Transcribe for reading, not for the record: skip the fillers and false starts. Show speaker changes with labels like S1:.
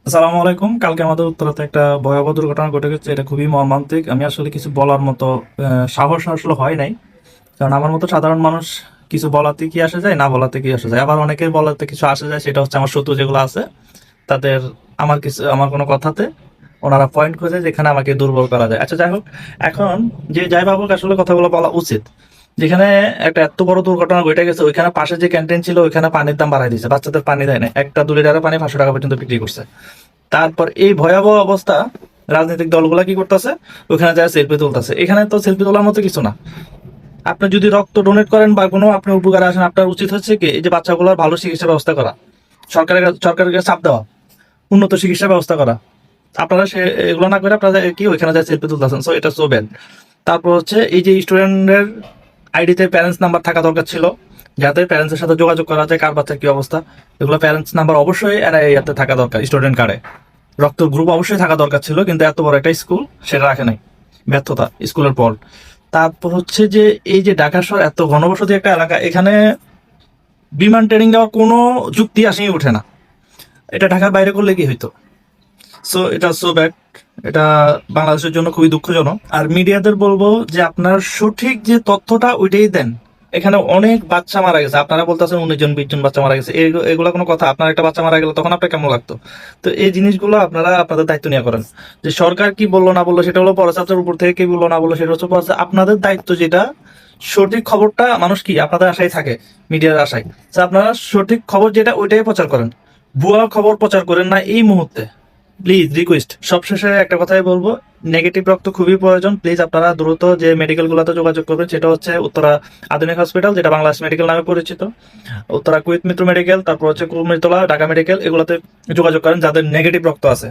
S1: আসসালামু আলাইকুম। কালকে আমাদের উত্তরাতে একটা ভয়াবহ দুর্ঘটনা ঘটে গেছে। এটা খুবই মর্মান্তিক। আমি আসলে কিছু বলার মতো সাহস আসলে হয় নাই। কারণ আমার মতো সাধারণ মানুষ কিছু বলাতে কি আসে যায়, না বলাতে কি আসে যায়। আবার অনেকের বলাতে কিছু আসে যায়, সেটা হচ্ছে আমার শত্রু যেগুলো আছে তাদের আমার কোনো কথাতে ওনারা পয়েন্ট খোঁজে যেখানে আমাকে দুর্বল করা যায়। আচ্ছা, যাই হোক, এখন যে যাই ভাবুক আসলে কথাগুলো বলা উচিত। যেখানে একটা এত বড় দুর্ঘটনা ঘটে গেছে, ওইখানে পাশে যে ক্যান্টিন ছিল ওইখানে পানির দাম বাড়াই দিয়েছে, বাচ্চাদের পানি দেয় না, একটা 2 লিটারের পানি 500 টাকা পর্যন্ত বিক্রি করছে। তারপর এই ভয়াবহ অবস্থা রাজনৈতিক দলগুলা কি করতেছে, ওখানে যারা সেলফি তুলতেছে। এখানে তো সেলফি তোলার মতো কিছু না। আপনি যদি রক্ত ডোনেট করেন বা কোনো আপনি উপকারে আসেন, আপনার উচিত হচ্ছে কি এই যে বাচ্চাগুলোর ভালো চিকিৎসা ব্যবস্থা করা, সরকারের কাছে চাপ দেওয়া, উন্নত চিকিৎসা ব্যবস্থা করা। আপনারা এগুলো না করে আপনারা কি ওইখানে যায় সেলফি তুলতেছেন। সো এটা সো ব্যাড। তারপর হচ্ছে এই যে স্টুডেন্টের আইডিতে প্যারেন্টস নাম্বার থাকা দরকার ছিল, যাতে প্যারেন্টসের সাথে যোগাযোগ করা যায় কার বাচ্চার কি অবস্থা। এগুলো প্যারেন্টস নাম্বার অবশ্যই এতে থাকা দরকার। স্টুডেন্ট কার্ডে রক্তের গ্রুপ অবশ্যই থাকা দরকার ছিল, কিন্তু এত বড় একটা স্কুল সেটা রাখে নাই। ব্যর্থতা স্কুলের পর। তারপর হচ্ছে যে এই যে ঢাকা শহর এত ঘনবসতি একটা এলাকা, এখানে বিমান ট্রেনিং দেওয়ার কোনো যুক্তি আসেই ওঠে না। এটা ঢাকার বাইরে করলে কি হইতো? সো এটা সো ব্যাড। এটা বাংলাদেশের জন্য খুবই দুঃখজনক। আর মিডিয়াদের বলবো যে আপনার সঠিক যে তথ্যটা ওইটাই দেন। এখানে অনেক বাচ্চা মারা গেছে, আপনারা বলতেছেন 19 জন 20 জন বাচ্চা মারা গেছে। এগুলো কোনো কথা? আপনার একটা বাচ্চা মারা গেল তখন আপনার কেমন লাগতো? তো এই জিনিসগুলো আপনারা আপনাদের দায়িত্ব নিয়ে করেন। যে সরকার কি বললো না বললো সেটা হলো পরচাত্রের উপর থেকে, কি বললো না বললো সেটা হচ্ছে আপনাদের দায়িত্ব। যেটা সঠিক খবরটা মানুষ কি আপনাদের আশায় থাকে, মিডিয়ার আশায়। তো আপনারা সঠিক খবর যেটা ওইটাই প্রচার করেন, ভুয়া খবর প্রচার করেন না এই মুহূর্তে। Please request. সবশেষে একটা কথাই বলবো, নেগেটিভ রক্ত খুবই প্রয়োজন। প্লিজ আপনারা দ্রুত যে মেডিকেল গুলোতে যোগাযোগ করবেন, সেটা হচ্ছে উত্তরা আধুনিক হসপিটাল, যেটা বাংলাদেশ মেডিকেল নামে পরিচিত, উত্তরা কুয়েত মিত্র মেডিকেল, তারপর হচ্ছে কুমিরতলা ঢাকা মেডিকেল, এগুলোতে যোগাযোগ করেন যাদের নেগেটিভ রক্ত আছে।